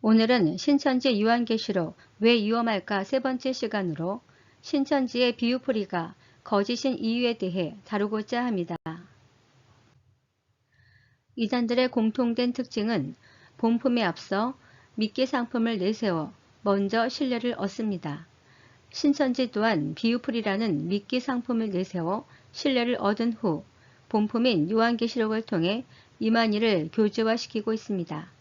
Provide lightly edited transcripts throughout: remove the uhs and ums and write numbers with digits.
오늘은 신천지 요한계시록 왜 위험할까 세 번째 시간으로 신천지의 비유풀이가 거짓인 이유에 대해 다루고자 합니다. 이단들의 공통된 특징은 본품에 앞서 미끼 상품을 내세워 먼저 신뢰를 얻습니다. 신천지 또한 비유풀이라는 미끼 상품을 내세워 신뢰를 얻은 후 본품인 요한계시록을 통해 이만희를 교주화시키고 있습니다.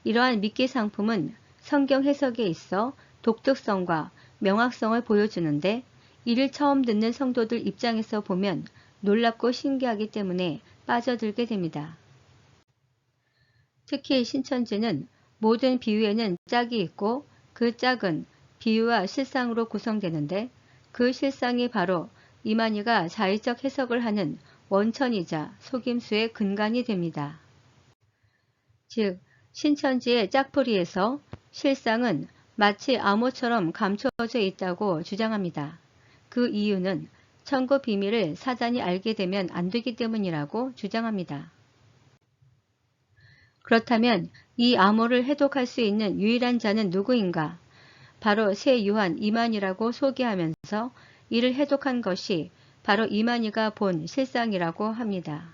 이러한 미끼 상품은 성경 해석에 있어 독특성과 명확성을 보여주는데 이를 처음 듣는 성도들 입장에서 보면 놀랍고 신기하기 때문에 빠져들게 됩니다. 특히 신천지는 모든 비유에는 짝이 있고 그 짝은 비유와 실상으로 구성되는데 그 실상이 바로 이만희가 자의적 해석을 하는 원천이자 속임수의 근간이 됩니다. 즉 신천지의 짝풀이에서 실상은 마치 암호처럼 감춰져 있다고 주장합니다. 그 이유는 천국 비밀을 사단이 알게 되면 안 되기 때문이라고 주장합니다. 그렇다면 이 암호를 해독할 수 있는 유일한 자는 누구인가? 바로 새 요한 이만희라고 소개하면서 이를 해독한 것이 바로 이만희가 본 실상이라고 합니다.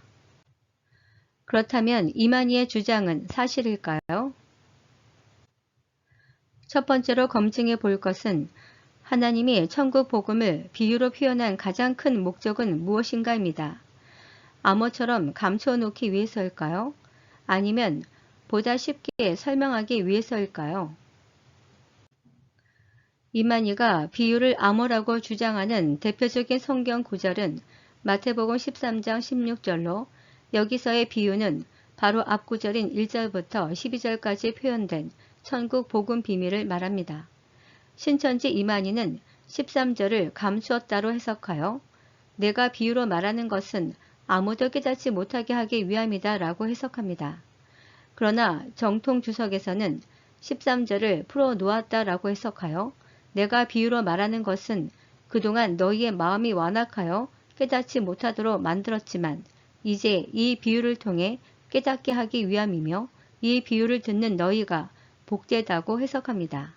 그렇다면 이만희의 주장은 사실일까요? 첫 번째로 검증해 볼 것은 하나님이 천국 복음을 비유로 표현한 가장 큰 목적은 무엇인가입니다. 암호처럼 감춰놓기 위해서일까요? 아니면 보다 쉽게 설명하기 위해서일까요? 이만희가 비유를 암호라고 주장하는 대표적인 성경 구절은 마태복음 13장 16절로 여기서의 비유는 바로 앞 구절인 1절부터 12절까지 표현된 천국 복음 비밀을 말합니다. 신천지 이만희는 13절을 감추었다로 해석하여 내가 비유로 말하는 것은 아무도 깨닫지 못하게 하기 위함이다 라고 해석합니다. 그러나 정통 주석에서는 13절을 풀어놓았다 라고 해석하여 내가 비유로 말하는 것은 그동안 너희의 마음이 완악하여 깨닫지 못하도록 만들었지만 이제 이 비유를 통해 깨닫게 하기 위함이며 이 비유를 듣는 너희가 복되다고 해석합니다.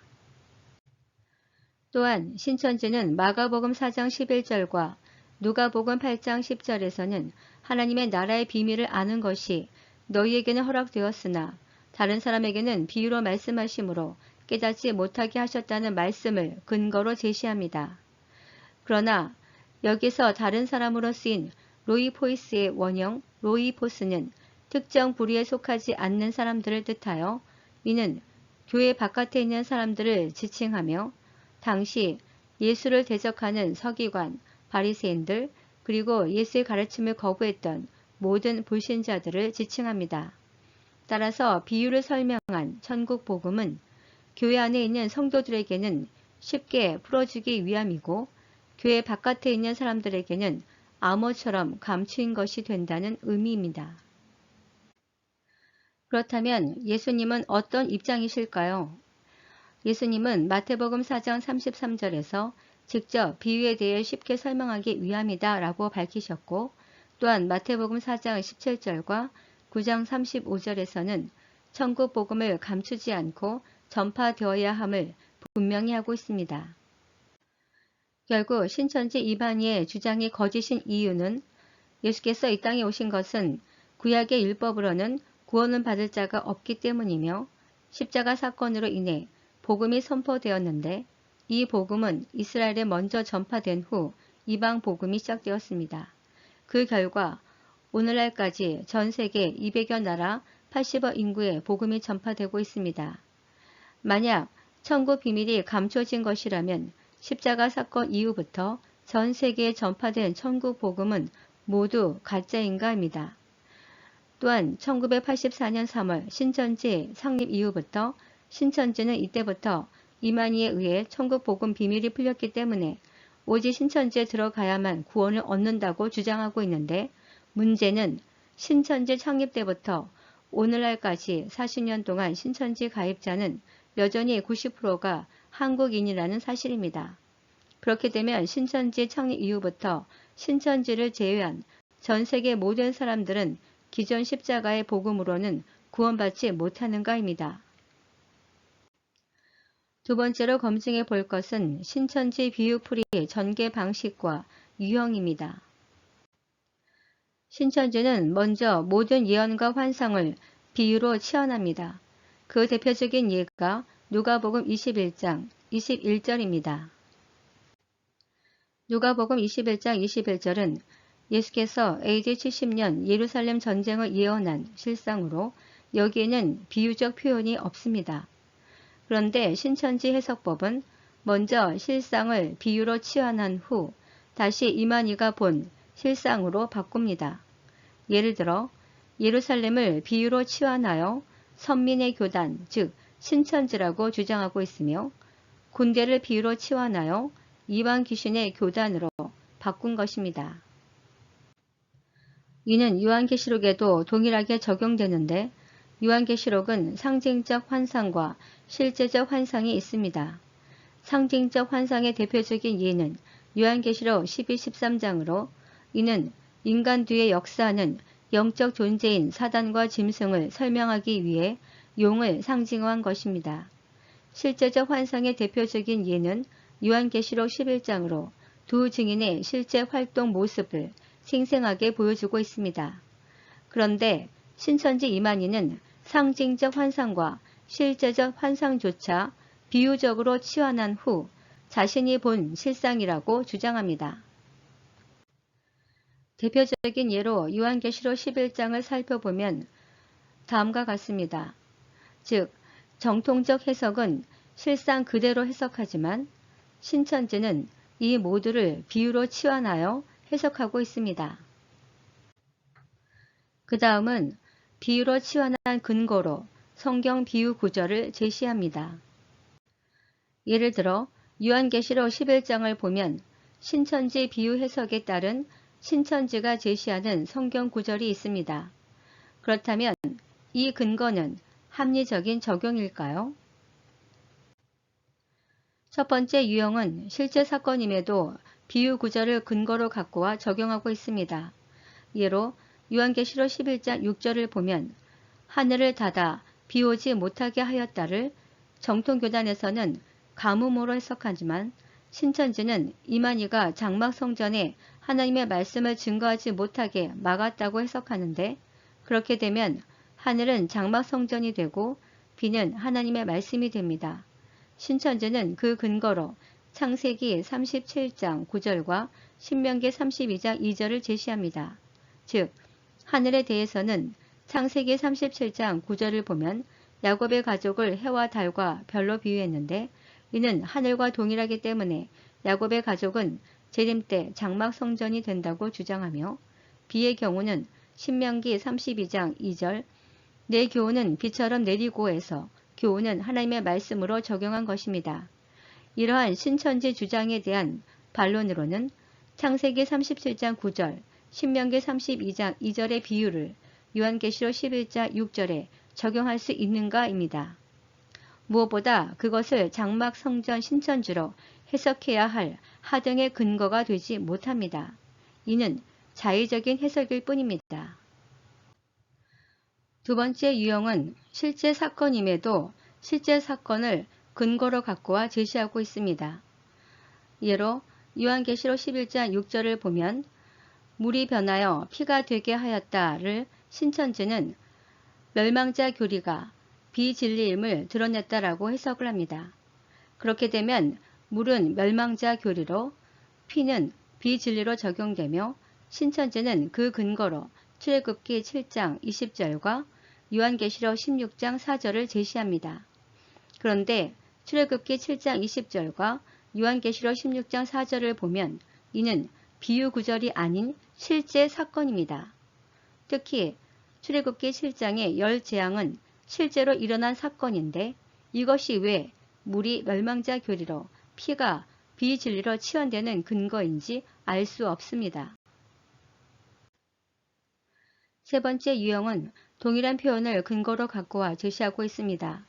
또한 신천지는 마가복음 4장 11절과 누가복음 8장 10절에서는 하나님의 나라의 비밀을 아는 것이 너희에게는 허락되었으나 다른 사람에게는 비유로 말씀하심으로 깨닫지 못하게 하셨다는 말씀을 근거로 제시합니다. 그러나 여기서 다른 사람으로 쓰인 로이포이스의 원형 로이포스는 특정 부류에 속하지 않는 사람들을 뜻하여 이는 교회 바깥에 있는 사람들을 지칭하며 당시 예수를 대적하는 서기관, 바리새인들 그리고 예수의 가르침을 거부했던 모든 불신자들을 지칭합니다. 따라서 비유를 설명한 천국 복음은 교회 안에 있는 성도들에게는 쉽게 풀어주기 위함이고 교회 바깥에 있는 사람들에게는 암호처럼 감추인 것이 된다는 의미입니다. 그렇다면 예수님은 어떤 입장이실까요? 예수님은 마태복음 4장 33절에서 직접 비유에 대해 쉽게 설명하기 위함이다 라고 밝히셨고 또한 마태복음 4장 17절과 9장 35절에서는 천국 복음을 감추지 않고 전파되어야 함을 분명히 하고 있습니다. 결국 신천지 이만희의 주장이 거짓인 이유는 예수께서 이 땅에 오신 것은 구약의 율법으로는 구원을 받을 자가 없기 때문이며 십자가 사건으로 인해 복음이 선포되었는데 이 복음은 이스라엘에 먼저 전파된 후 이방 복음이 시작되었습니다. 그 결과 오늘날까지 전 세계 200여 나라 80억 인구의 복음이 전파되고 있습니다. 만약 천국 비밀이 감춰진 것이라면 십자가 사건 이후부터 전 세계에 전파된 천국 복음은 모두 가짜인가입니다. 또한 1984년 3월 신천지 창립 이후부터 신천지는 이때부터 이만희에 의해 천국 복음 비밀이 풀렸기 때문에 오직 신천지에 들어가야만 구원을 얻는다고 주장하고 있는데 문제는 신천지 창립 때부터 오늘날까지 40년 동안 신천지 가입자는 여전히 90%가 한국인이라는 사실입니다. 그렇게 되면 신천지 창립 이후부터 신천지를 제외한 전 세계 모든 사람들은 기존 십자가의 복음으로는 구원받지 못하는가입니다. 두 번째로 검증해 볼 것은 신천지 비유풀이의 전개 방식과 유형입니다. 신천지는 먼저 모든 예언과 환상을 비유로 치환합니다. 그 대표적인 예가 누가복음 21장 21절입니다. 누가복음 21장 21절은 예수께서 AD 70년 예루살렘 전쟁을 예언한 실상으로 여기에는 비유적 표현이 없습니다. 그런데 신천지 해석법은 먼저 실상을 비유로 치환한 후 다시 이만희가 본 실상으로 바꿉니다. 예를 들어 예루살렘을 비유로 치환하여 선민의 교단, 즉 신천지라고 주장하고 있으며 군대를 비유로 치환하여 이방 귀신의 교단으로 바꾼 것입니다. 이는 요한계시록에도 동일하게 적용되는데 요한계시록은 상징적 환상과 실제적 환상이 있습니다. 상징적 환상의 대표적인 예는 요한계시록 12, 13장으로 이는 인간 뒤에 역사하는 영적 존재인 사단과 짐승을 설명하기 위해 용을 상징화한 것입니다. 실제적 환상의 대표적인 예는 요한계시록 11장으로 두 증인의 실제 활동 모습을 생생하게 보여주고 있습니다. 그런데 신천지 이만희는 상징적 환상과 실제적 환상조차 비유적으로 치환한 후 자신이 본 실상이라고 주장합니다. 대표적인 예로 요한계시록 11장을 살펴보면 다음과 같습니다. 즉, 정통적 해석은 실상 그대로 해석하지만 신천지는 이 모두를 비유로 치환하여 해석하고 있습니다. 그 다음은 비유로 치환한 근거로 성경 비유 구절을 제시합니다. 예를 들어 요한계시록 11장을 보면 신천지 비유 해석에 따른 신천지가 제시하는 성경 구절이 있습니다. 그렇다면 이 근거는 합리적인 적용일까요? 첫 번째 유형은 실제 사건임에도 비유 구절을 근거로 갖고와 적용하고 있습니다. 예로 요한계시록 11장 6절을 보면 하늘을 닫아 비 오지 못하게 하였다를 정통교단에서는 가뭄으로 해석하지만 신천지는 이만희가 장막 성전에 하나님의 말씀을 증거하지 못하게 막았다고 해석하는데 그렇게 되면 하늘은 장막 성전이 되고 비는 하나님의 말씀이 됩니다. 신천지는 그 근거로 창세기 37장 9절과 신명기 32장 2절을 제시합니다. 즉, 하늘에 대해서는 창세기 37장 9절을 보면 야곱의 가족을 해와 달과 별로 비유했는데 이는 하늘과 동일하기 때문에 야곱의 가족은 재림 때 장막 성전이 된다고 주장하며 비의 경우는 신명기 32장 2절 내 교훈은 비처럼 내리고에서 교훈은 하나님의 말씀으로 적용한 것입니다. 이러한 신천지 주장에 대한 반론으로는 창세기 37장 9절, 신명기 32장 2절의 비유를 요한계시록 11장 6절에 적용할 수 있는가입니다. 무엇보다 그것을 장막 성전 신천지로 해석해야 할 하등의 근거가 되지 못합니다. 이는 자의적인 해석일 뿐입니다. 두 번째 유형은 실제 사건임에도 실제 사건을 근거로 갖고와 제시하고 있습니다. 예로 요한계시록 11장 6절을 보면 물이 변하여 피가 되게 하였다를 신천지는 멸망자 교리가 비진리임을 드러냈다라고 해석을 합니다. 그렇게 되면 물은 멸망자 교리로 피는 비진리로 적용되며 신천지는 그 근거로 출애굽기 7장 20절과 요한계시록 16장 4절을 제시합니다. 그런데 출애굽기 7장 20절과 요한계시록 16장 4절을 보면 이는 비유 구절이 아닌 실제 사건입니다. 특히 출애굽기 7장의 열 재앙은 실제로 일어난 사건인데 이것이 왜 물이 멸망자 교리로 피가 비진리로 치환되는 근거인지 알 수 없습니다. 세 번째 유형은 동일한 표현을 근거로 갖고와 제시하고 있습니다.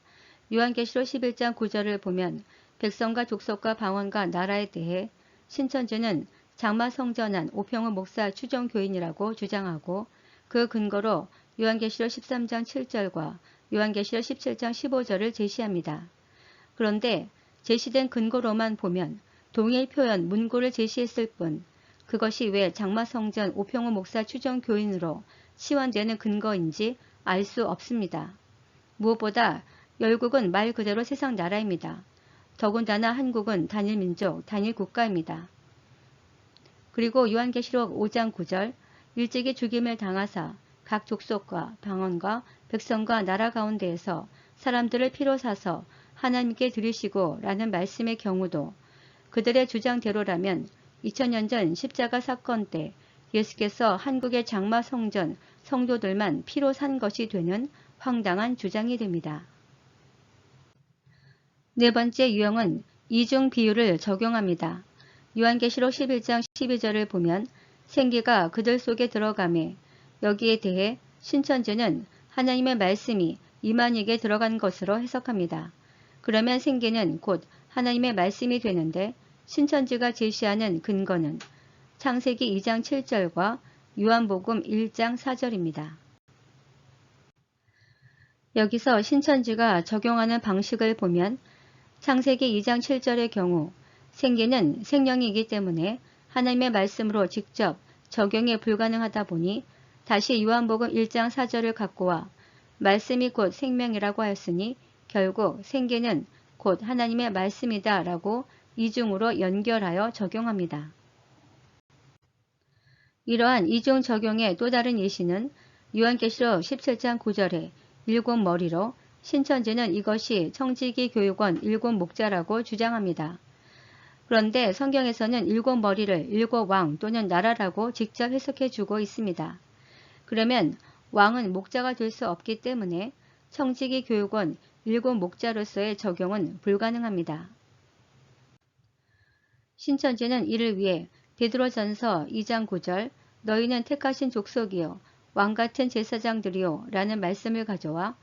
요한계시록 11장 9절을 보면 백성과 족속과 방언과 나라에 대해 신천지는 장막 성전한 오평훈 목사 추종교인이라고 주장하고 그 근거로 요한계시록 13장 7절과 요한계시록 17장 15절을 제시합니다. 그런데 제시된 근거로만 보면 동일 표현 문구를 제시했을 뿐 그것이 왜 장마성전 오평호 목사 추정 교인으로 시환되는 근거인지 알 수 없습니다. 무엇보다 열국은 말 그대로 세상 나라입니다. 더군다나 한국은 단일 민족, 단일 국가입니다. 그리고 요한계시록 5장 9절 일찍이 죽임을 당하사 각 족속과 방언과 백성과 나라 가운데에서 사람들을 피로 사서 하나님께 드리시고 라는 말씀의 경우도 그들의 주장대로라면 2000년 전 십자가 사건 때 예수께서 한국의 장마 성전 성도들만 피로 산 것이 되는 황당한 주장이 됩니다. 네 번째 유형은 이중 비유를 적용합니다. 요한계시록 11장 12절을 보면 생기가 그들 속에 들어가매 여기에 대해 신천지는 하나님의 말씀이 이만희에게 들어간 것으로 해석합니다. 그러면 생기는 곧 하나님의 말씀이 되는데 신천지가 제시하는 근거는 창세기 2장 7절과 요한복음 1장 4절입니다. 여기서 신천지가 적용하는 방식을 보면 창세기 2장 7절의 경우 생기는 생명이기 때문에 하나님의 말씀으로 직접 적용이 불가능하다 보니 다시 요한복음 1장 4절을 갖고 와 말씀이 곧 생명이라고 하였으니 결국 생기는 곧 하나님의 말씀이다 라고 이중으로 연결하여 적용합니다. 이러한 이중 적용의 또 다른 예시는 요한계시록 17장 9절에 일곱 머리로 신천지는 이것이 청지기 교육원 일곱 목자라고 주장합니다. 그런데 성경에서는 일곱 머리를 일곱 왕 또는 나라라고 직접 해석해주고 있습니다. 그러면 왕은 목자가 될 수 없기 때문에 청지기 교육원 일곱 목자로서의 적용은 불가능합니다. 신천지는 이를 위해 베드로전서 2장 9절 너희는 택하신 족속이요 왕같은 제사장들이요 라는 말씀을 가져와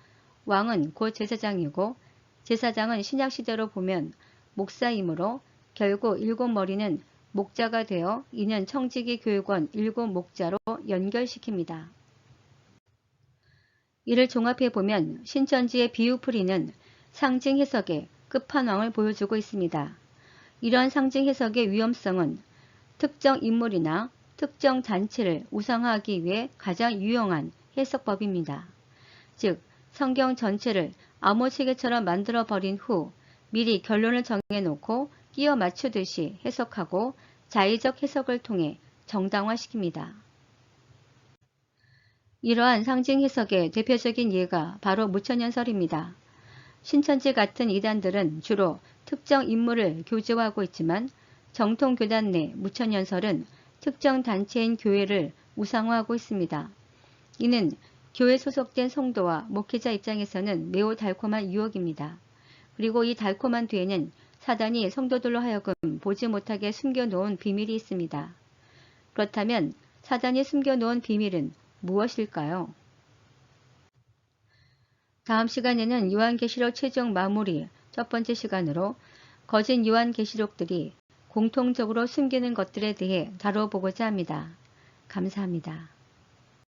왕은 곧 제사장이고 제사장은 신약시대로 보면 목사이므로 결국 일곱 머리는 목자가 되어 이는 청지기 교육원 일곱 목자로 연결시킵니다. 이를 종합해보면 신천지의 비유풀이는 상징 해석의 끝판왕을 보여주고 있습니다. 이러한 상징 해석의 위험성은 특정 인물이나 특정 단체를 우상화하기 위해 가장 유용한 해석법입니다. 즉 성경 전체를 암호체계처럼 만들어버린 후 미리 결론을 정해놓고 끼워 맞추듯이 해석하고 자의적 해석을 통해 정당화시킵니다. 이러한 상징 해석의 대표적인 예가 바로 무천연설입니다. 신천지 같은 이단들은 주로 특정 인물을 교제화하고 있지만 정통교단 내 무천연설은 특정 단체인 교회를 우상화하고 있습니다. 이는 교회 소속된 성도와 목회자 입장에서는 매우 달콤한 유혹입니다. 그리고 이 달콤한 뒤에는 사단이 성도들로 하여금 보지 못하게 숨겨놓은 비밀이 있습니다. 그렇다면 사단이 숨겨놓은 비밀은 무엇일까요? 다음 시간에는 요한계시록 최종 마무리 첫 번째 시간으로 거짓 요한계시록들이 공통적으로 숨기는 것들에 대해 다뤄보고자 합니다. 감사합니다.